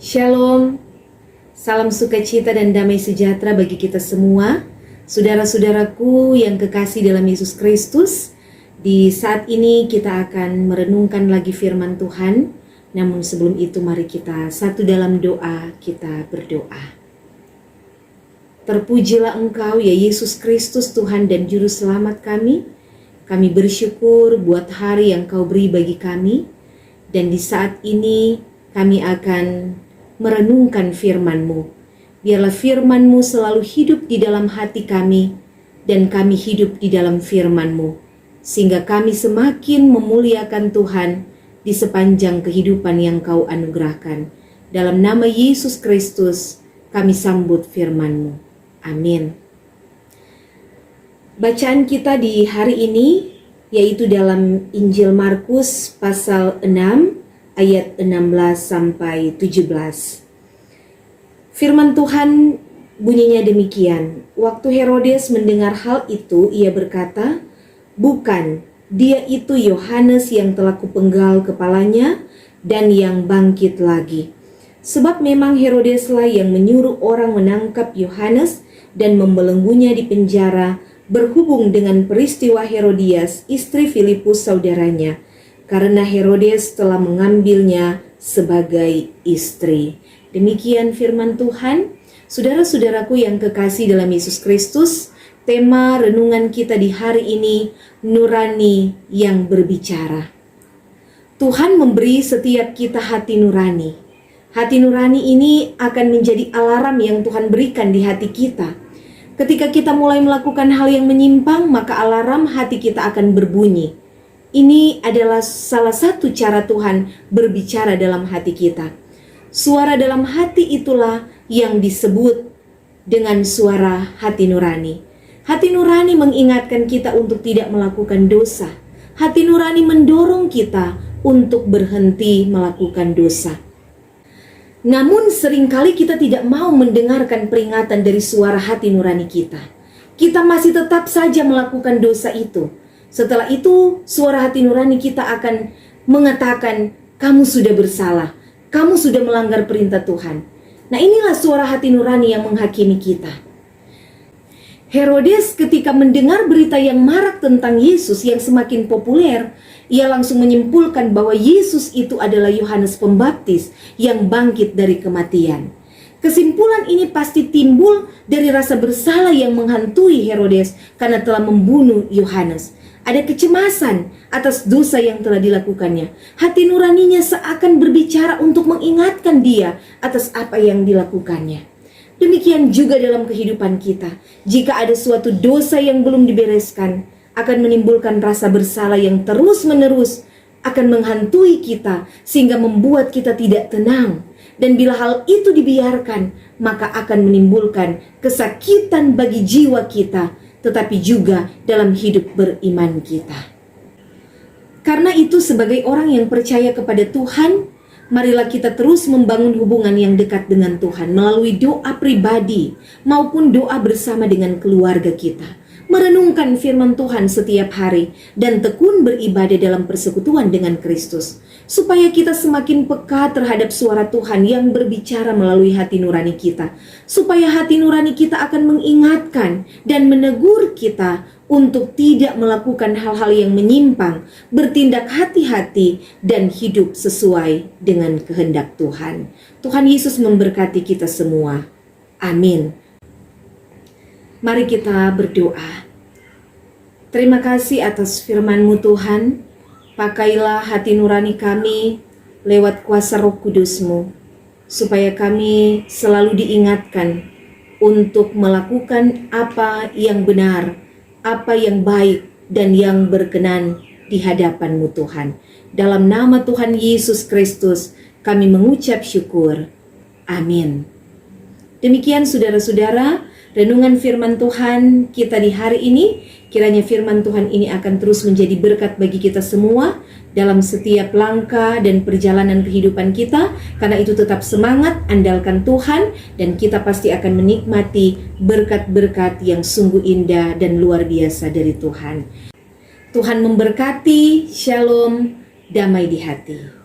Shalom, salam sukacita dan damai sejahtera bagi kita semua, saudara-saudaraku yang kekasih dalam Yesus Kristus. Di saat ini kita akan merenungkan lagi firman Tuhan. Namun sebelum itu mari kita satu dalam doa, kita berdoa. Terpujilah Engkau ya Yesus Kristus, Tuhan dan Juru Selamat kami. Kami bersyukur buat hari yang Kau beri bagi kami. Dan di saat ini kami akan merenungkan firman-Mu. Biarlah firman-Mu selalu hidup di dalam hati kami, dan kami hidup di dalam firman-Mu, sehingga kami semakin memuliakan Tuhan di sepanjang kehidupan yang Kau anugerahkan. Dalam nama Yesus Kristus, kami sambut firman-Mu. Amin. Bacaan kita di hari ini, yaitu dalam Injil Markus pasal 6, ayat 16 sampai 17. Firman Tuhan bunyinya demikian. Waktu Herodes mendengar hal itu, ia berkata, "Bukan, dia itu Yohanes yang telah kupenggal kepalanya dan yang bangkit lagi." Sebab memang Herodeslah yang menyuruh orang menangkap Yohanes dan membelenggunya di penjara berhubung dengan peristiwa Herodias, istri Filipus saudaranya, karena Herodes telah mengambilnya sebagai istri. Demikian firman Tuhan. Saudara-saudaraku yang kekasih dalam Yesus Kristus, tema renungan kita di hari ini, nurani yang berbicara. Tuhan memberi setiap kita hati nurani. Hati nurani ini akan menjadi alarm yang Tuhan berikan di hati kita. Ketika kita mulai melakukan hal yang menyimpang, maka alarm hati kita akan berbunyi. Ini adalah salah satu cara Tuhan berbicara dalam hati kita. Suara dalam hati itulah yang disebut dengan suara hati nurani. Hati nurani mengingatkan kita untuk tidak melakukan dosa. Hati nurani mendorong kita untuk berhenti melakukan dosa. Namun seringkali kita tidak mau mendengarkan peringatan dari suara hati nurani kita. Kita masih tetap saja melakukan dosa itu. Setelah itu, suara hati nurani kita akan mengatakan, kamu sudah bersalah, kamu sudah melanggar perintah Tuhan. Nah, inilah suara hati nurani yang menghakimi kita. Herodes ketika mendengar berita yang marak tentang Yesus yang semakin populer, ia langsung menyimpulkan bahwa Yesus itu adalah Yohanes Pembaptis yang bangkit dari kematian. Kesimpulan ini pasti timbul dari rasa bersalah yang menghantui Herodes karena telah membunuh Yohanes. Ada kecemasan atas dosa yang telah dilakukannya. Hati nuraninya seakan berbicara untuk mengingatkan dia atas apa yang dilakukannya. Demikian juga dalam kehidupan kita. Jika ada suatu dosa yang belum dibereskan, akan menimbulkan rasa bersalah yang terus-menerus, akan menghantui kita sehingga membuat kita tidak tenang. Dan bila hal itu dibiarkan, maka akan menimbulkan kesakitan bagi jiwa kita, tetapi juga dalam hidup beriman kita. Karena itu sebagai orang yang percaya kepada Tuhan, marilah kita terus membangun hubungan yang dekat dengan Tuhan melalui doa pribadi maupun doa bersama dengan keluarga kita. Merenungkan firman Tuhan setiap hari dan tekun beribadah dalam persekutuan dengan Kristus, supaya kita semakin peka terhadap suara Tuhan yang berbicara melalui hati nurani kita, supaya hati nurani kita akan mengingatkan dan menegur kita untuk tidak melakukan hal-hal yang menyimpang, bertindak hati-hati dan hidup sesuai dengan kehendak Tuhan. Tuhan Yesus memberkati kita semua. Amin. Mari kita berdoa. Terima kasih atas firman-Mu Tuhan. Pakailah hati nurani kami lewat kuasa Roh Kudus-Mu, supaya kami selalu diingatkan untuk melakukan apa yang benar, apa yang baik dan yang berkenan di hadapan-Mu Tuhan. Dalam nama Tuhan Yesus Kristus kami mengucap syukur. Amin. Demikian saudara-saudara, renungan firman Tuhan kita di hari ini. Kiranya firman Tuhan ini akan terus menjadi berkat bagi kita semua dalam setiap langkah dan perjalanan kehidupan kita. Karena itu tetap semangat, andalkan Tuhan, dan kita pasti akan menikmati berkat-berkat yang sungguh indah dan luar biasa dari Tuhan. Tuhan memberkati, shalom, damai di hati.